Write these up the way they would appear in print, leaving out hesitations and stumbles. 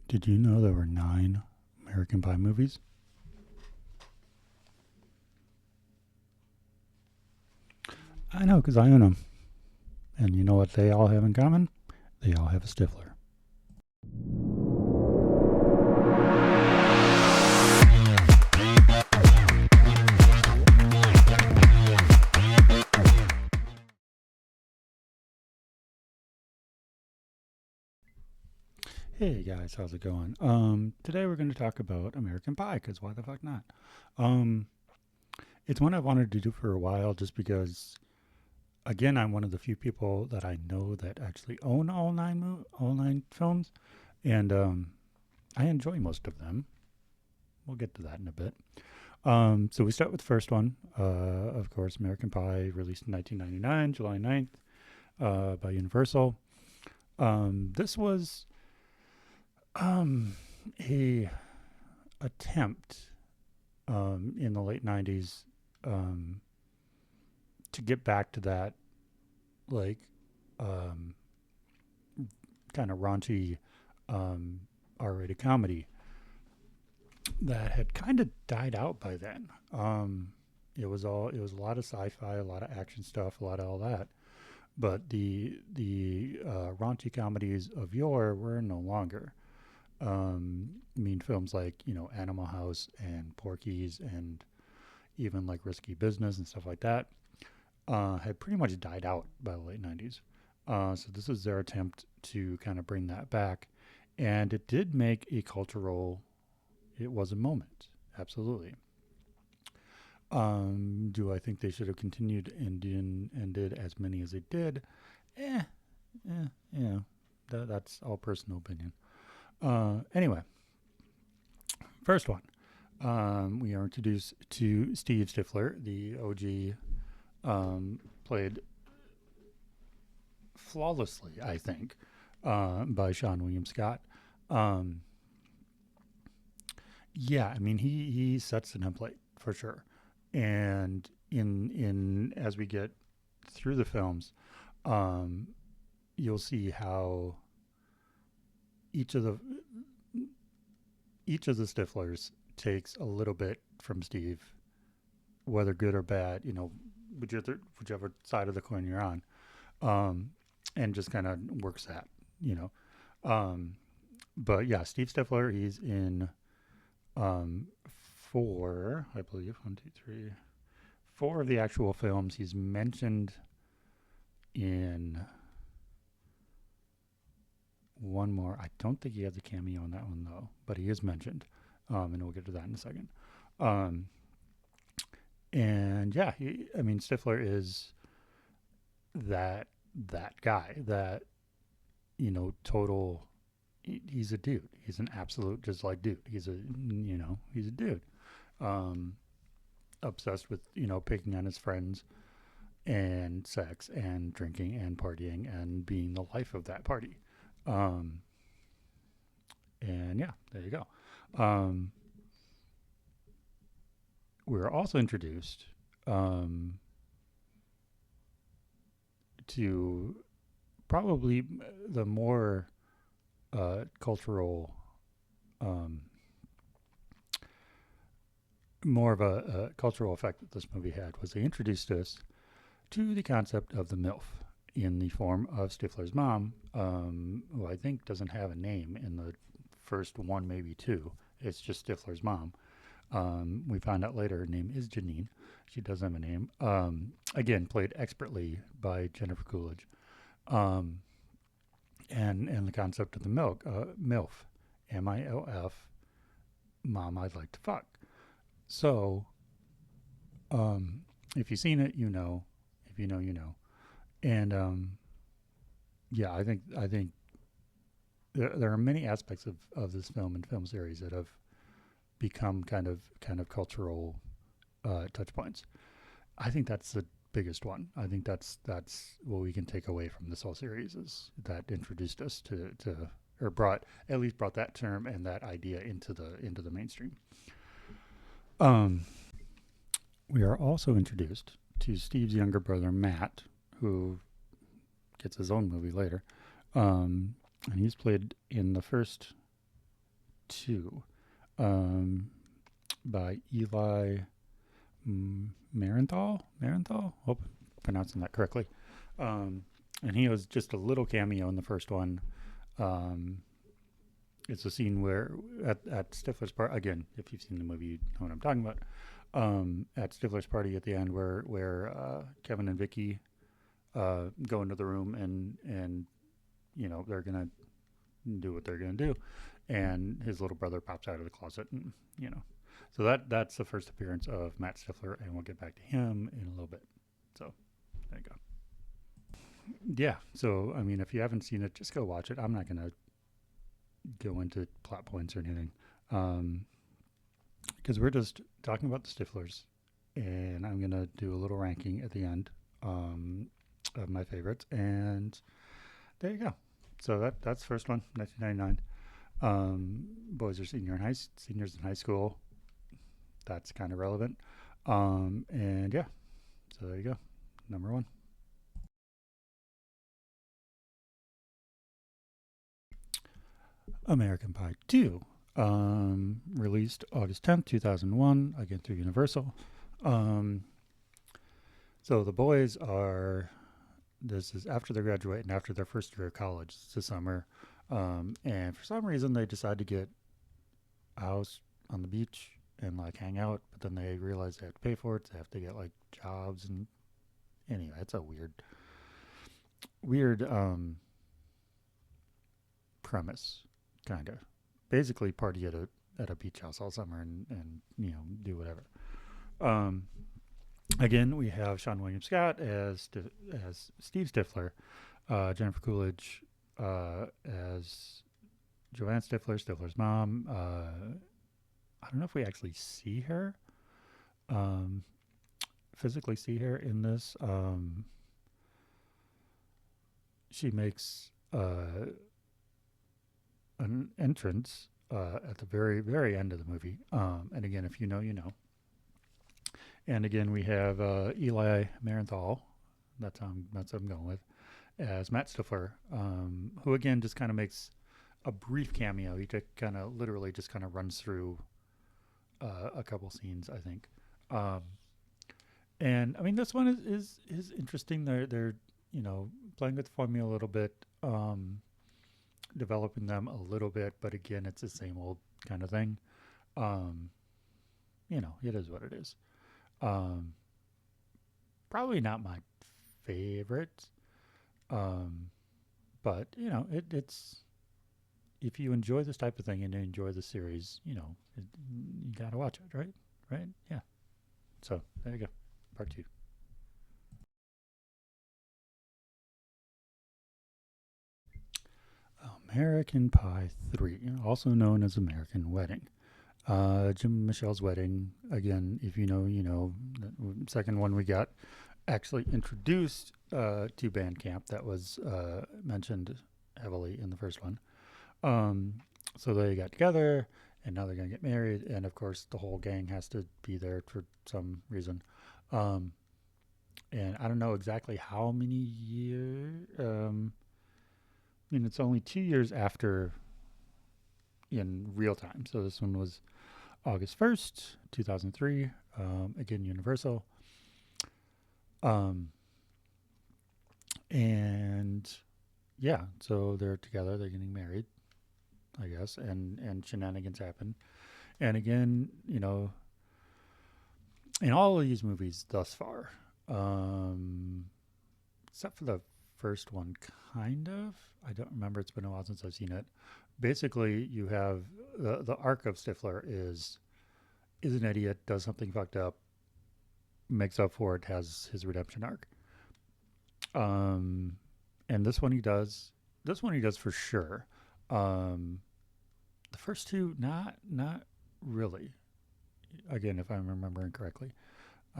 Did you know there were 9 American Pie movies? I know because I own them. And you know what they all have in common? They all have a Stifler. Hey guys, how's it going? Today we're going to talk about American Pie because why the fuck not? Um, it's one I've wanted to do for a while just because, again, I'm one of the few people that I know that actually own all 9 films, and I enjoy most of them. We'll get to that in a bit. So we start with the first one, of course, American Pie, released in 1999, July 9th, by Universal. This was um, a attempt in the late 90s um, to get back to that, like, um, kind of raunchy um, R-rated comedy that had kind of died out by then. It was a lot of sci-fi, a lot of action stuff, a lot of all that. But the raunchy comedies of yore were no longer. I mean, films like Animal House and Porky's and even like Risky Business and stuff like that had pretty much died out by the late '90s. So this was their attempt to kind of bring that back, and it did make a cultural. It was a moment, absolutely. Do I think they should have continued and did as many as they did? Eh, yeah, that's all personal opinion. Anyway, first one. We are introduced to Steve Stifler, the OG, played flawlessly, I think, by Sean William Scott. Um, yeah, I mean he sets the template for sure, and in as we get through the films, um, you'll see how each of the each of the Stiflers takes a little bit from Steve, whether good or bad, whichever side of the coin you're on, um, and just kind of works that, you know. Um, but yeah, Steve Stifler, he's in um, 4, I believe, 4 of the actual films. He's mentioned in one more. I don't think he has a cameo in that one though, but he is mentioned, and we'll get to that in a second. Um, and yeah, I mean, Stifler is that that guy that total. He's a dude. He's an absolute just like dude. He's a dude. Um, Obsessed with picking on his friends and sex and drinking and partying and being the life of that party. Um, and yeah, there you go. Um, we were also introduced um, to probably the more cultural, um, more of a cultural effect that this movie had was they introduced us to the concept of the MILF in the form of Stifler's mom, who I think doesn't have a name in the first one, maybe two. It's just Stifler's mom. We found out later her name is Janine. She does have a name. Again, played expertly by Jennifer Coolidge. Um, and the concept of the MILF, MILF, Mom I'd like to fuck. So, um, if you've seen it, you know. If you know, you know. And yeah, I think there are many aspects of this film and film series that have become kind of cultural touch points. I think that's the biggest one. I think that's what we can take away from this whole series is that introduced us to or brought that term and that idea into the mainstream. Um, we are also introduced to Steve's younger brother Matt, who gets his own movie later, and he's played in the first 2 um, by Eli Marenthal. Hope I'm pronouncing that correctly. Um, and he was just a little cameo in the first one. Um, it's a scene where at Stifler's party again. If you've seen the movie, you know what I'm talking about. At Stifler's party at the end, where Kevin and Vicky go into the room and they're gonna do what they're gonna do, and his little brother pops out of the closet, and so that's the first appearance of Matt Stifler, and we'll get back to him in a little bit. So there you go. Yeah. So I mean, if you haven't seen it, just go watch it. I'm not gonna go into plot points or anything, because we're just talking about the Stiflers, and I'm gonna do a little ranking at the end of my favorites, and there you go. So that's the first one, 1999. Boys are seniors in high school. That's kind of relevant. And yeah, so there you go. Number one. American Pie 2, released August 10th, 2001, again through Universal. Um, so the boys are, this is after they graduate and after their first year of college. It's the summer. And for some reason, they decide to get a house on the beach and like hang out, but then they realize they have to pay for it. They have to get like jobs, and anyway, it's a weird premise, kind of. Basically, party at a beach house all summer and do whatever. Um, Again, we have Sean William Scott as Steve Stifler, Jennifer Coolidge as Joanne Stifler, Stifler's mom. I don't know if we actually see her, um, physically see her in this. She makes an entrance at the very, very end of the movie. And again, if you know, you know. And again, we have Eli Marenthal. That's what I'm going with, as Matt Stifler, who again just kind of makes a brief cameo. He kind of literally just kind of runs through a couple scenes, I think. Um, and I mean, this one is interesting. They're playing with the formula a little bit, developing them a little bit, but again, it's the same old kind of thing. Um, it is what it is. Um, Probably not my favorite, um, but it's if you enjoy this type of thing and you enjoy the series, you gotta watch it, right? Right? Yeah. So there you go, part two. American Pie 3, also known as American Wedding. Jim and Michelle's wedding. Again, if you know, you know. The second one we got actually introduced to Bandcamp. That was mentioned heavily in the first one. So they got together, and now they're gonna get married, and of course the whole gang has to be there for some reason. Um, and I don't know exactly how many years. I mean, it's only 2 years after in real time. So this one was August 1st, 2003. Again, Universal. Um, and yeah, so they're together. They're getting married, I guess, and shenanigans happen. And again, in all of these movies thus far, um, except for the first one, kind of. I don't remember. It's been a while since I've seen it. Basically, you have the arc of Stifler is an idiot, does something fucked up, makes up for it, has his redemption arc. Um, and this one he does. This one he does for sure. Um, the first two, not really. Again, if I'm remembering correctly.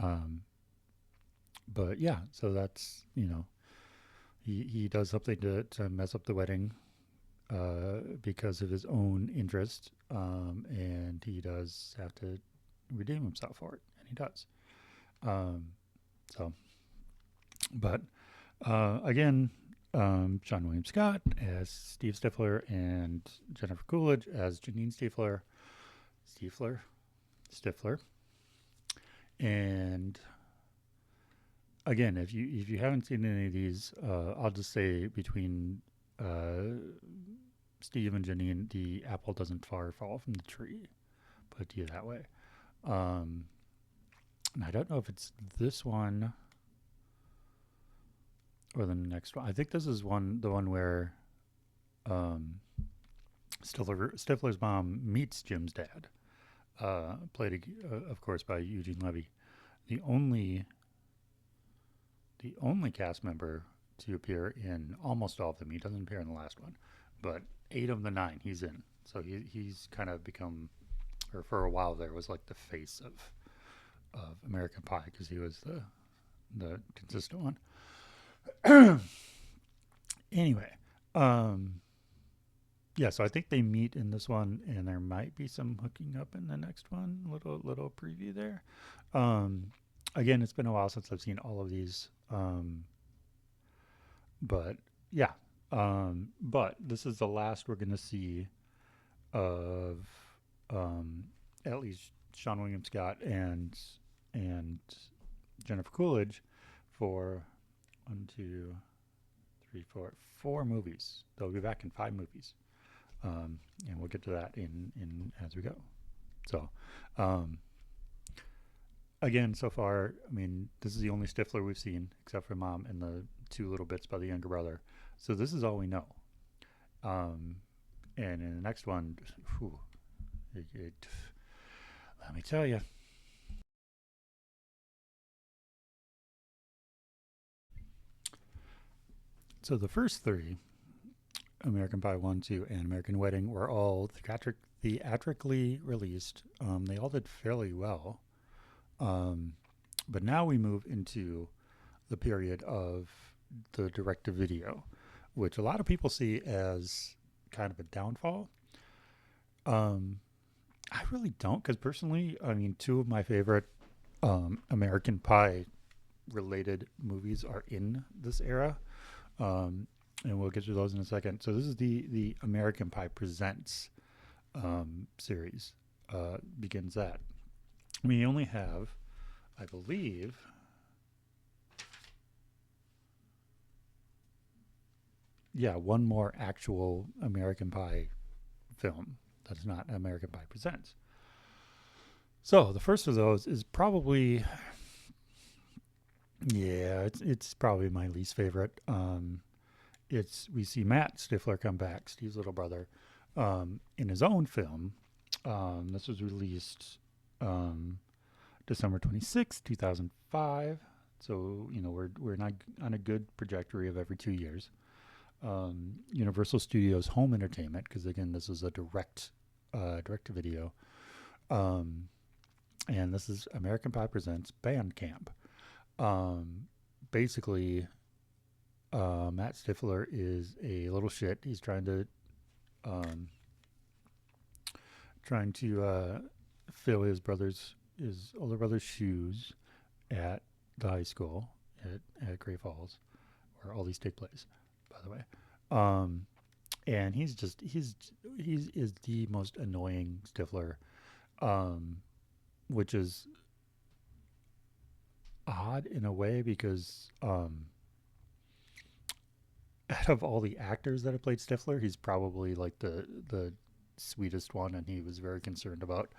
Um, but yeah, so that's he does something to mess up the wedding because of his own interest, and he does have to redeem himself for it, and he does. Um, so, but again, Sean William Scott as Steve Stifler and Jennifer Coolidge as Janine Stifler. Stifler? Stifler. And again, if you haven't seen any of these, I'll just say between Steve and Janine, the apple doesn't far fall from the tree. Put it to you that way. And I don't know if it's this one or the next one. I think this is the one where um, Stifler's mom meets Jim's dad, played of course by Eugene Levy. The only cast member to appear in almost all of them. He doesn't appear in the last one, but 8 of the 9 he's in. So he's kind of become, or for a while there, was like the face of American Pie because he was the consistent one. Anyway, yeah, so I think they meet in this one, and there might be some hooking up in the next one. Little preview there. Again, it's been a while since I've seen all of these, but yeah. But this is the last we're gonna see of at least Sean William Scott and Jennifer Coolidge for 1, 2, 3, 4 movies. They'll be back in 5 movies, and we'll get to that in as we go. So, again, so far, I mean, this is the only Stifler we've seen, except for Mom and the 2 little bits by the younger brother. So this is all we know. And in the next one, whew, let me tell you. So the first 3, American Pie 1, 2, and American Wedding, were all theatrically released. They all did fairly well. But now we move into the period of the direct-to-video, which a lot of people see as kind of a downfall. I really don't, because personally, I mean, 2 of my favorite American Pie related movies are in this era, and we'll get to those in a second. So this is the American Pie Presents series. Begins that. We only have, I believe, one more actual American Pie film that's not American Pie Presents. So the first of those is probably, it's probably my least favorite. We see Matt Stifler come back, Steve's little brother, in his own film. This was released December 26, 2005. So, we're not on a good trajectory of every 2 years. Universal Studios Home Entertainment, because again, this is a direct to video. And this is American Pie Presents Band Camp. Basically, Matt Stifler is a little shit. He's trying to fill his older brother's shoes at the high school at Great Falls, where all these take place, by the way. And he is the most annoying Stifler, which is odd in a way because out of all the actors that have played Stifler, he's probably like the sweetest one, and he was very concerned about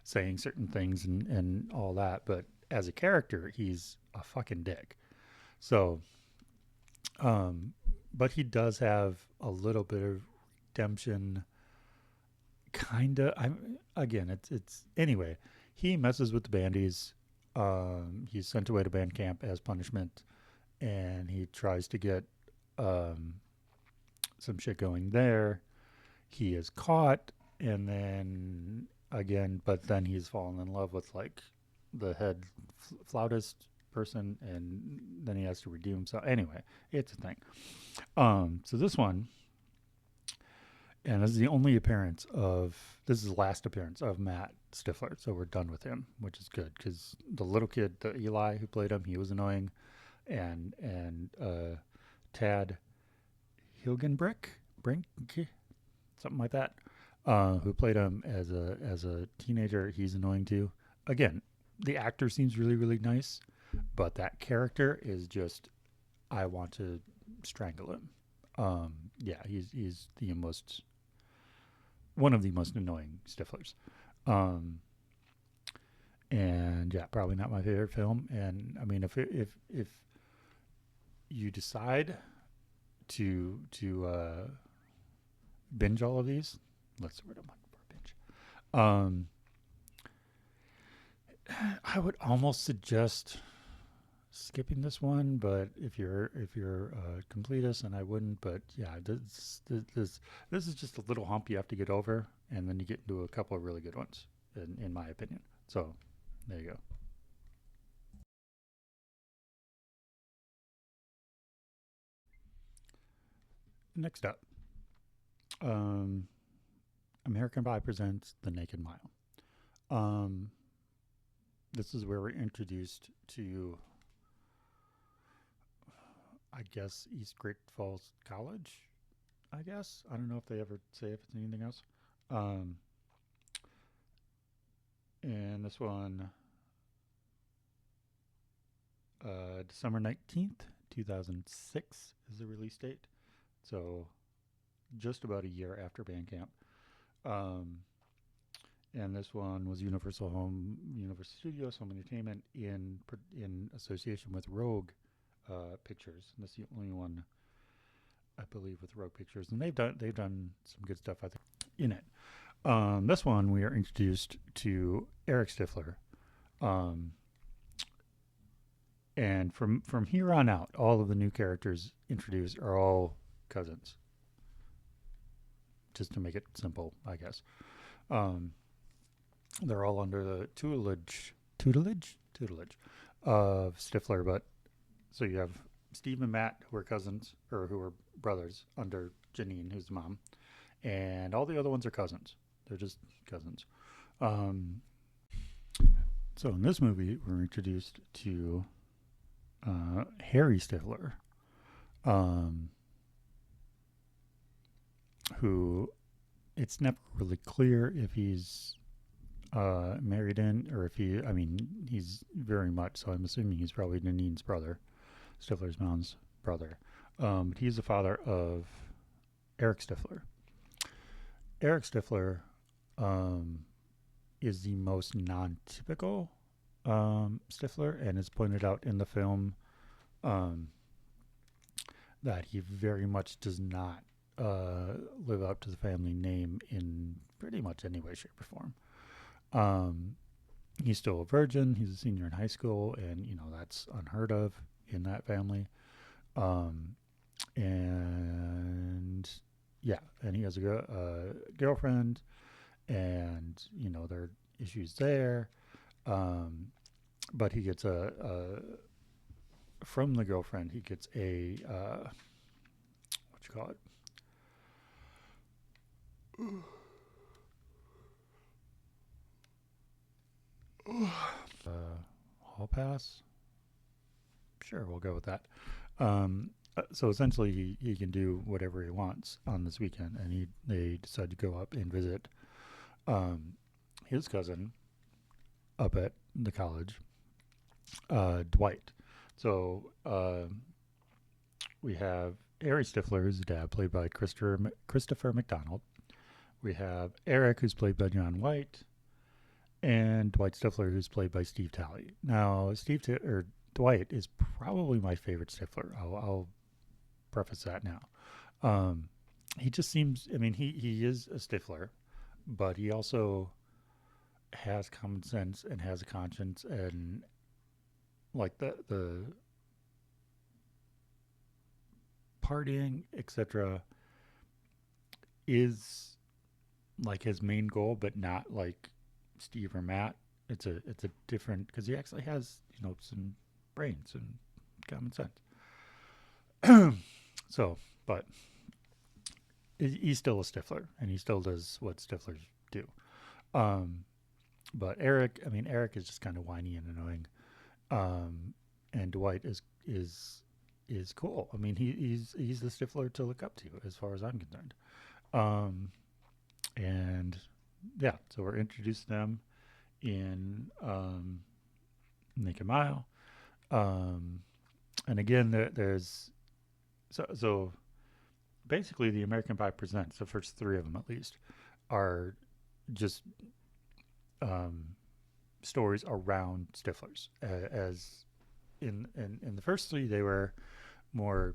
saying certain things and all that. But as a character, he's a fucking dick. So, but he does have a little bit of redemption, kinda. It's anyway. He messes with the bandies. He's sent away to band camp as punishment, and he tries to get some shit going there. He is caught, and then again, but then he's fallen in love with like the head flautist person, and then he has to redeem himself. Anyway, it's a thing. So this one, and this is the last appearance of Matt Stifler. So we're done with him, which is good because the little kid, the Eli who played him, he was annoying, and Tad Brink, something like that, who played him as a teenager. He's annoying too. Again, the actor seems really really nice, but that character is just I want to strangle him. Yeah, he's the most one of the most annoying Stiflers. Um, and yeah, probably not my favorite film. And I mean, if you decide to binge all of these, let's see what I'm looking for binge. Um, I would almost suggest skipping this one, but if you're a completist, and I wouldn't. But yeah, this is just a little hump you have to get over, and then you get into a couple of really good ones, in my opinion. So there you go. Next up, um, American Pie presents The Naked Mile. Um, this is where we're introduced to, I guess, East Great Falls College. I guess I don't know if they ever say if it's anything else. Um, and this one, December 19th, 2006 is the release date. So just about a year after Bandcamp. Um, and this one was Universal Studios Home Entertainment in association with Rogue Pictures. And that's the only one I believe with Rogue Pictures, and they've done some good stuff I think in it. This one we are introduced to Eric Stifler, um, and from here on out, all of the new characters introduced are all cousins. Just to make it simple, I guess. Um, they're all under the tutelage of Stifler. But so you have Steve and Matt, who are cousins or who are brothers under Janine, who's the mom, and all the other ones are cousins. They're just cousins. Um, so in this movie, we're introduced to Harry Stifler, um, who it's never really clear if he's married in or if he. I mean, he's very much. So I'm assuming he's probably Nanine's brother, Stifler's mom's brother. But he's the father of Eric Stifler. Eric Stifler um, is the most non-typical Stifler, and is pointed out in the film um, that he very much does not live up to the family name in pretty much any way, shape, or form. Um, he's still a virgin. He's a senior in high school, and that's unheard of in that family. Um, and yeah, and he has a girlfriend, and there are issues there. Um, but he gets from the girlfriend. He gets a what you call it? Hall pass. Sure, we'll go with that. So essentially, he can do whatever he wants on this weekend, and they decide to go up and visit um, his cousin up at the college, Dwight. So we have Harry Stifler, who's the dad, played by Christopher McDonald. We have Eric, who's played by John White, and Dwight Stifler, who's played by Steve Talley. Now, Dwight is probably my favorite Stifler. I'll preface that now. Um, he just seems. I mean, he is a Stifler, but he also has common sense and has a conscience, and like the partying, etc., is like his main goal, but not like Steve or Matt. It's a different, because he actually has some brains and common sense. So, but he's still a Stifler, and he still does what Stiflers do. Um, but Eric is just kind of whiny and annoying, and Dwight is is cool. I mean, he's the Stifler to look up to as far as I'm concerned. Um, and yeah, so we're introducing them in Naked Mile. Um, and again, there's so basically the American Pie Presents, the first three of them at least, are just um, stories around Stiflers. As in the first three, they were more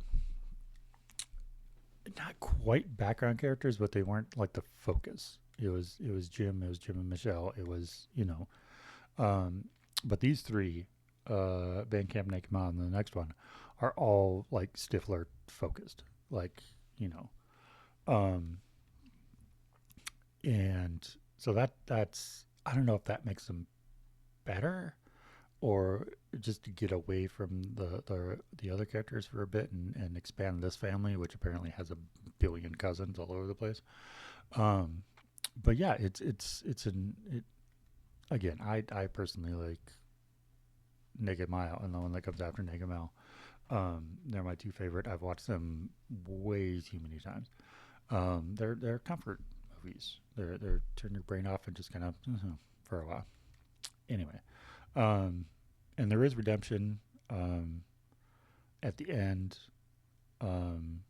not quite background characters, but they weren't like the focus. It was Jim and Michelle. It was um, but these three, Bandcamp, Naked Mom, and the next one, are all like Stifler focused. Like you know, um, and so that's I don't know if that makes them better or just to get away from the other characters for a bit and expand this family, which apparently has a billion cousins all over the place. Um, but yeah, it's an it again. I personally like Naked Mile and the one that comes after Naked Mile. They're my two favorite. I've watched them way too many times. They're comfort movies. They're turn your brain off and just kind of for a while. Anyway, um, and there is redemption um, at the end, um,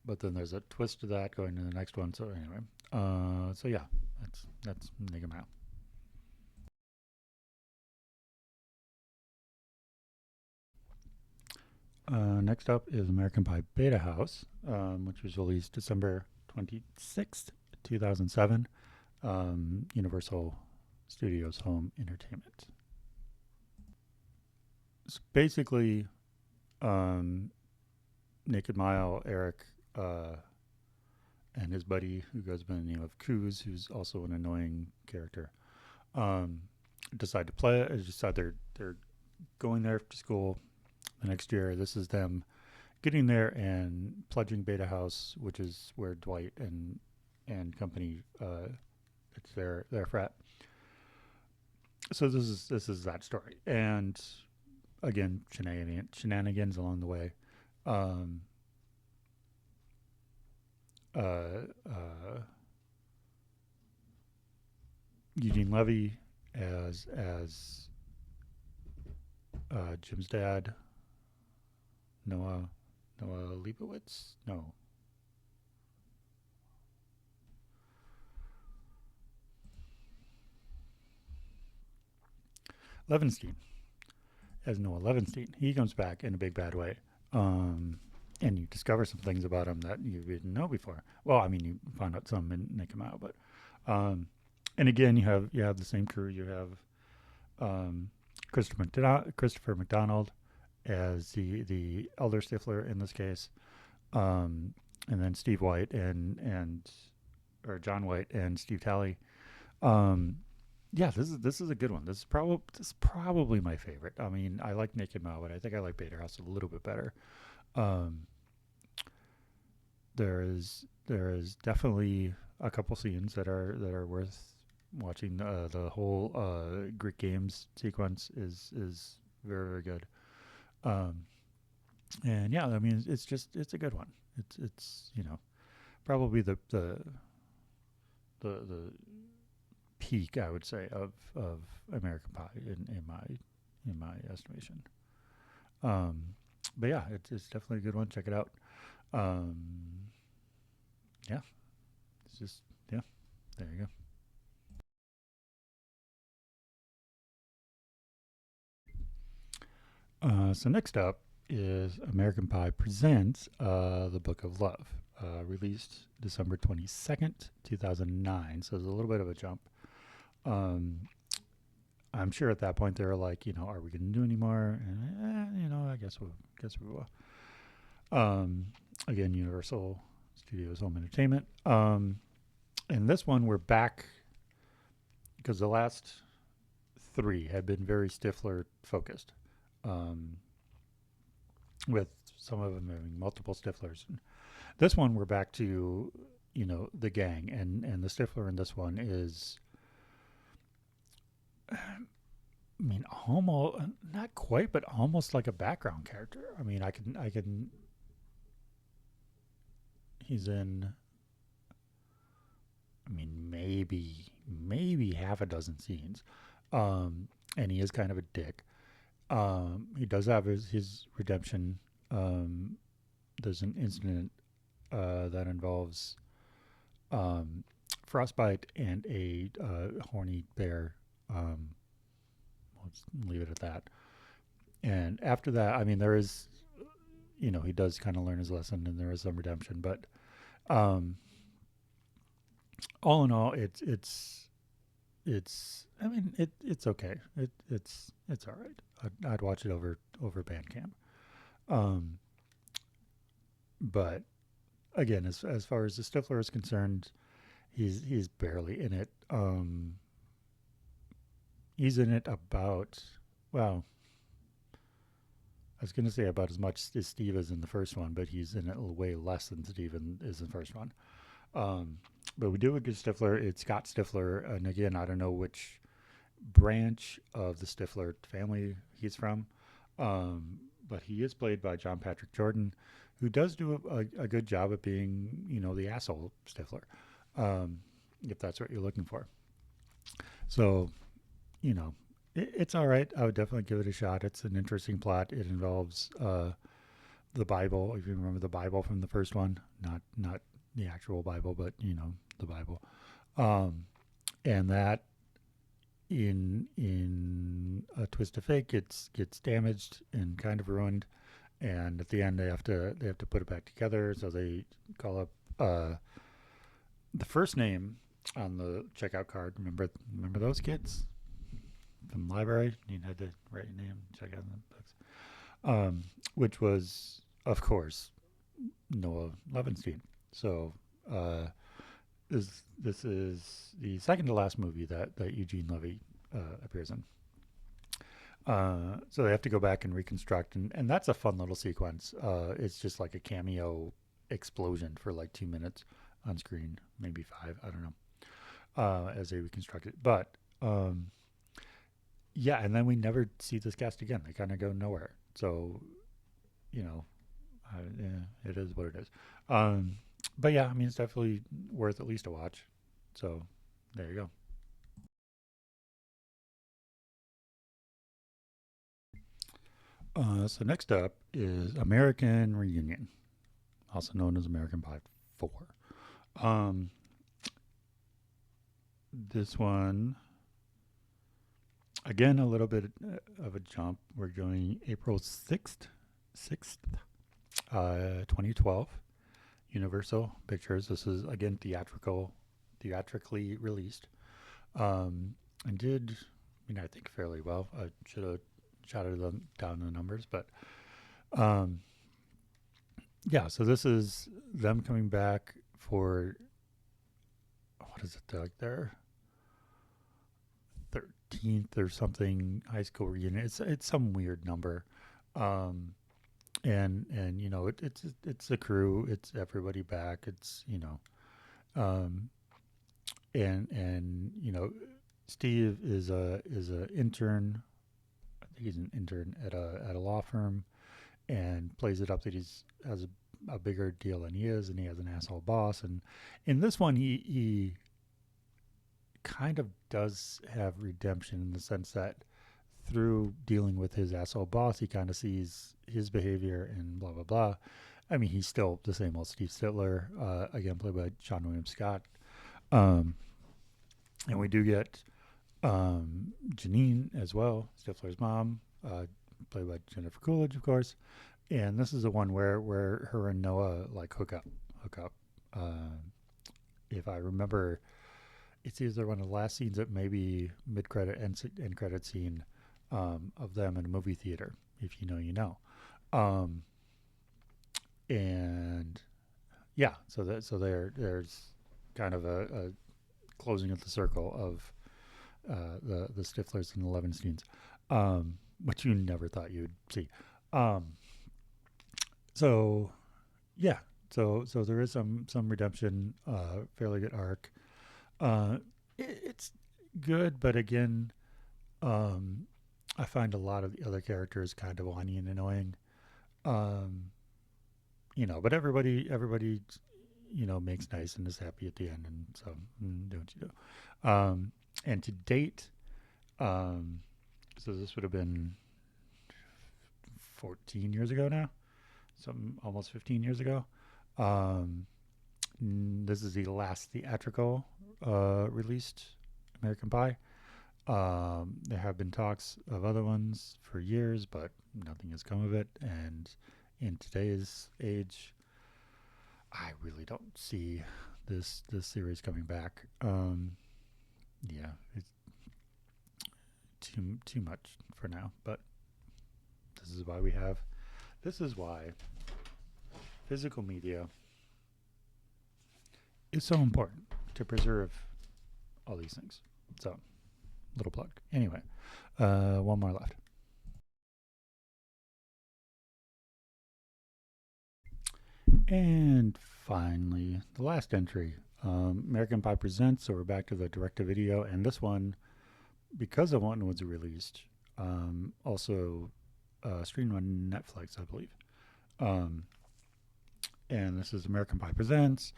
but then there's a twist to that going to the next one. So anyway, so yeah, that's Naked Mile. Next up is American Pie Beta House, which was released December 26th, 2007. Universal Studios Home Entertainment. It's basically um, Naked Mile, Eric, and his buddy, who goes by the name of Kuz, who's also an annoying character, um, decide to play it. Decide they're going there to school the next year. This is them getting there and pledging Beta House, which is where Dwight and company it's their frat. So this is that story, and again shenanigans along the way. Um, uh, uh, Eugene Levy as Jim's dad, Noah Noah Leibowitz, no, Levinstein, as Noah Levinstein. He comes back in a big bad way. Um, and you discover some things about him that you didn't know before. Well, I mean, you find out some and make him out, but um, and again, you have the same crew. You have um, Christopher McDonald as the elder Stifler in this case, and then Steve White and or John White and Steve Talley. Um, yeah, this is a good one. This is probably my favorite. I mean, I like Naked Mile, but I think I like Bader House a little bit better. Um, there is definitely a couple scenes that are worth watching. The whole Greek games sequence is very very good. Um, and yeah, I mean it's a good one. It's probably the peak I would say of American Pie in my estimation. Um, but yeah, it's definitely a good one. Check it out. Um, yeah, it's just yeah. There you go. So next up is American Pie presents the Book of Love, released December 22nd, 2009. So there's a little bit of a jump. Um, I'm sure at that point they were like, are we going to do any more? And I guess we will. Um, again, Universal Studios Home Entertainment. And this one we're back because the last three had been very Stifler focused, um, with some of them having multiple Stiflers. This one we're back to, the gang, and the Stifler in this one is I mean, almost not quite, but almost like a background character. I mean, I can. He's in. I mean, maybe half a dozen scenes, and he is kind of a dick. He does have his redemption. Um, there's an incident that involves um, frostbite and a horny bear. Um, let's leave it at that. And after that, I mean, there is, he does kind of learn his lesson, and there is some redemption. But um, all in all, it's. I mean, it's okay. It's all right. I'd watch it over Bandcamp. Um, but again, as far as the Stifler is concerned, he's barely in it. He's in it about, well, I was going to say about as much as Steve is in the first one, but he's in it way less than Steven is in the first one. Um, but we do a good Stifler. It's Scott Stifler, and again, I don't know which branch of the Stifler family he's from, um, but he is played by John Patrick Jordan, who does do a good job at being, the asshole Stifler, um, if that's what you're looking for. So, it's all right. I would definitely give it a shot. It's an interesting plot. It involves the Bible, if you remember the Bible from the first one, not the actual Bible, but the Bible, um, and that in a twist of fate gets damaged and kind of ruined, and at the end they have to put it back together. So they call up the first name on the checkout card. Remember those kids from the library? You had to write your name, check out the books. Which was, of course, Noah Levinstein. So this is the second to last movie that Eugene Levy appears in. So they have to go back and reconstruct, and that's a fun little sequence. It's just like a cameo explosion for like 2 minutes on screen, maybe five, I don't know, as they reconstruct it. But yeah, and then we never see this cast again. They kind of go nowhere. So, you know, yeah, it is what it is. Um, but yeah, I mean, it's definitely worth at least a watch. So there you go. So next up is American Reunion, also known as American Pie 4. Um, this one, again, a little bit of a jump. We're doing April 6th, 2012. Universal Pictures. This is, again, theatrically released. And did, I think fairly well. I should have jotted them down the numbers, but um, yeah. So this is them coming back for, what is it, like their 13th or something high school reunion. It's some weird number, um, and it's the crew. It's everybody back. It's um, and Steve is a intern. I think he's an intern at a law firm, and plays it up that he's has a bigger deal than he is, and he has an asshole boss. And in this one, he kind of does have redemption in the sense that through dealing with his asshole boss, he kind of sees his behavior and blah blah blah. I mean, he's still the same old Steve Sitler, again played by Sean William Scott. Um, and we do get Janine as well, Stifler's mom, played by Jennifer Coolidge, of course. And this is the one where her and Noah like hook up. Uh, if I remember, it's either one of the last scenes that maybe mid credit end credit scene of them in a movie theater. If you know, you know. Um, and yeah, there's kind of a closing of the circle of the Stiflers and the Levensteins, which you never thought you'd see. Um, so yeah, so there is some redemption, fairly good arc. It's good, but again, um, I find a lot of the other characters kind of whiny and annoying. Um, but everybody, makes nice and is happy at the end, and so don't you know? And to date, um, so this would have been 14 years ago now, some almost 15 years ago. Um, this is the last theatrical released American Pie. There have been talks of other ones for years, but nothing has come of it. And in today's age, I really don't see this series coming back. Yeah, it's too much for now. But this is why we have. This is why physical media is so important to preserve all these things. So, little plug. Anyway, one more left. And finally, the last entry, American Pie Presents. So we're back to the direct-to-video, and this one, because of one was released, also streamed on Netflix, I believe. Um, and this is American Pie Presents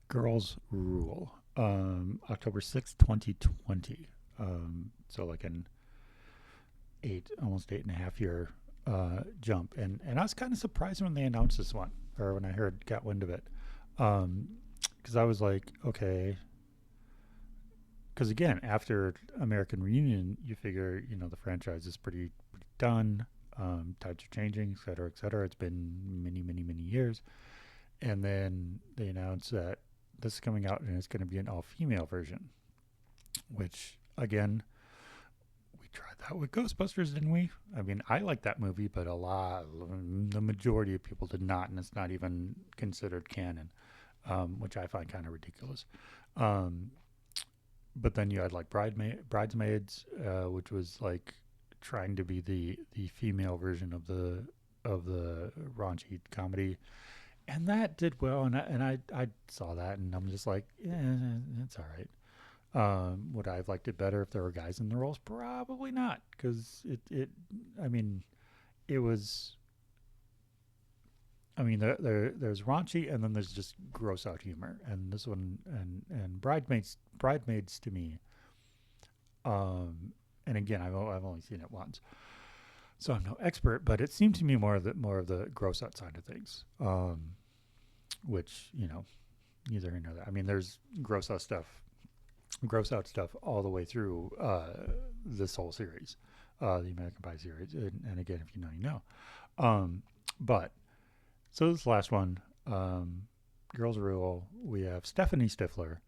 Girls Rule, October 6th, 2020. So like an almost 8.5 year jump. And I was kind of surprised when they announced this one, or when I got wind of it. Because I was like, okay. Because again, after American Reunion, you figure, the franchise is pretty done. Tides are changing, et cetera, et cetera. It's been many, many, many years. And then they announced that this is coming out and it's going to be an all-female version, which, again, we tried that with Ghostbusters, didn't we? I mean, I like that movie, but the majority of people did not, and it's not even considered canon, which I find kind of ridiculous. Um, but then you had like Bridesmaids, which was like trying to be the female version of the raunchy comedy, and that did well. And I saw that, and I'm just like, yeah, it's all right. Would I have liked it better if there were guys in the roles? Probably not, because I mean, it was. I mean, there's raunchy, and then there's just gross out humor, and this one, and bridesmaids to me. Um, and again, I've only seen it once, so I'm no expert, but it seemed to me more of the gross out side of things, which neither here nor there. I mean, there's gross out stuff all the way through this whole series, the American Pie series. And again, if you know, you know. But so this last one, Girls Rule, we have Stephanie Stifler,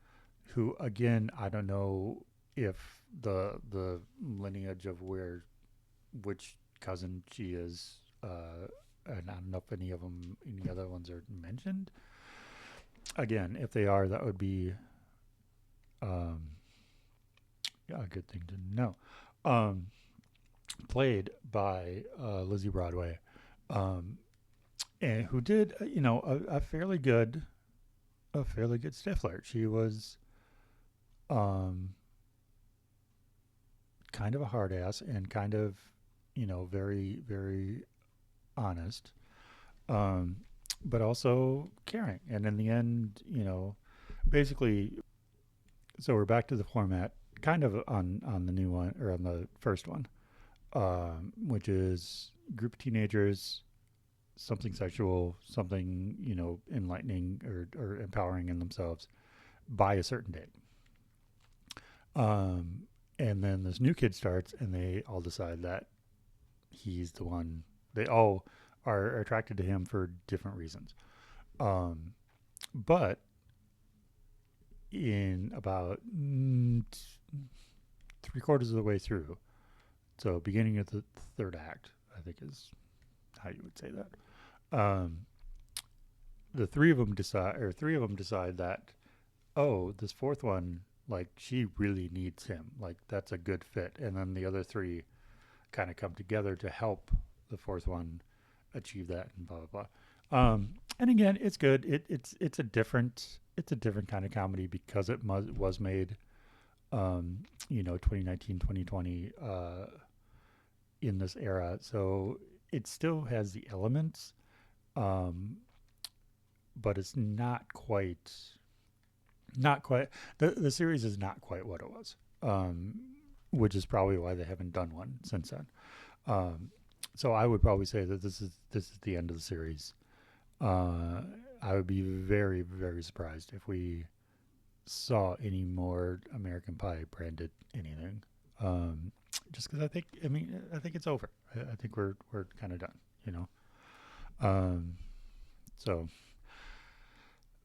who again, I don't know if the lineage of which cousin she is, and I don't know if any other ones are mentioned. Again, if they are, that would be um, a good thing to know. Um, Played by Lizzie Broadway, um, and who did a fairly good Stifler. She was um, kind of a hard ass and kind of very very honest, um, but also caring. And in the end, basically, so we're back to the format, kind of on the new one, or on the first one, which is group of teenagers, something sexual, something enlightening or empowering in themselves by a certain date. And then this new kid starts, and they all decide that he's the one. They all are attracted to him for different reasons. Um, but in about three-quarters of the way through, so beginning of the third act, I think is how you would say that. The three of them decide that, oh, this fourth one, like, she really needs him. Like, that's a good fit. And then the other three kind of come together to help the fourth one achieve that, and blah blah blah. And again, it's good. It's a different kind of comedy because it was made 2019 2020, in this era. So it still has the elements, um, but it's not quite the series is not quite what it was, which is probably why they haven't done one since then. Um, so I would probably say that this is the end of the series. Uh, I would be very very surprised if we saw any more American Pie branded anything. Um, just because I think it's over. I think we're kind of done. You know. Um, so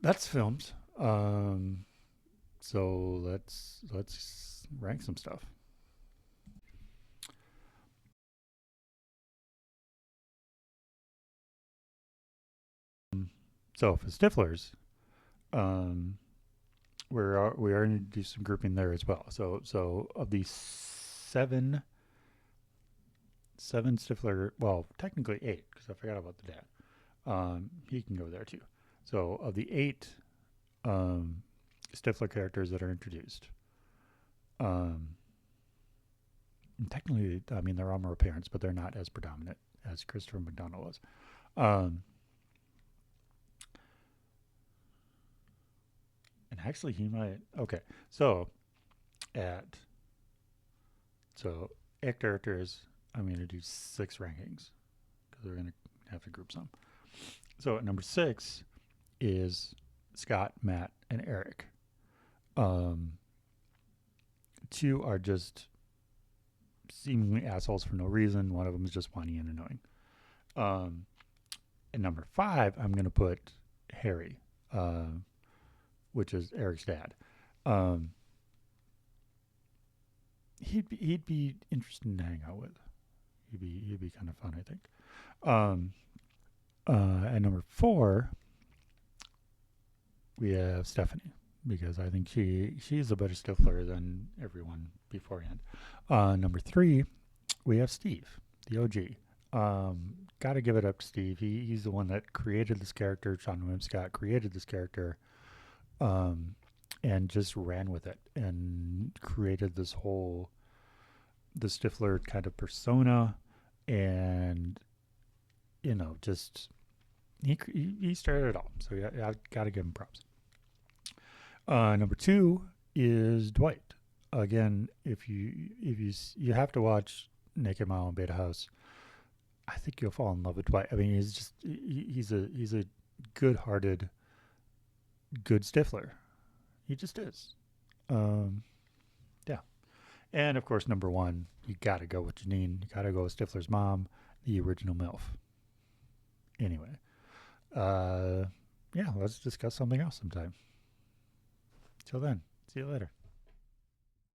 that's films. So let's rank some stuff. So for Stiflers, um, we are going to do some grouping there as well. So of the seven Stifler, well technically eight because I forgot about the dad. He can go there too. So of the eight Stifler characters that are introduced, um, technically, I mean they're Armor parents, but they're not as predominant as Christopher McDonald was. Um, and actually, he might. Okay, so at so at characters, I'm going to do six rankings because we're going to have to group some. So at number six is Scott, Matt, and Eric. Um, two are just seemingly assholes for no reason. One of them is just whiny and annoying. Um, at number five, I'm going to put Harry, uh, which is Eric's dad. Um, he'd be interesting to hang out with. He'd be kind of fun, I think. Um, at number four, we have Stephanie because I think she's a better Stifler than everyone beforehand. Number three, we have Steve, the OG. Got to give it up to Steve. He's the one that created this character. Sean William Scott created this character, um, and just ran with it and created the Stifler kind of persona, and just he started it all. So yeah, I got to give him props. Number two is Dwight. Again, if you have to watch Naked Mile and Beta House, I think you'll fall in love with Dwight. I mean, he's a good-hearted, good Stifler. He just is. Um, yeah. And of course, number one, you got to go with Janine. You got to go with Stifler's mom, the original MILF. Anyway, uh, yeah, let's discuss something else sometime. Till then, see you later.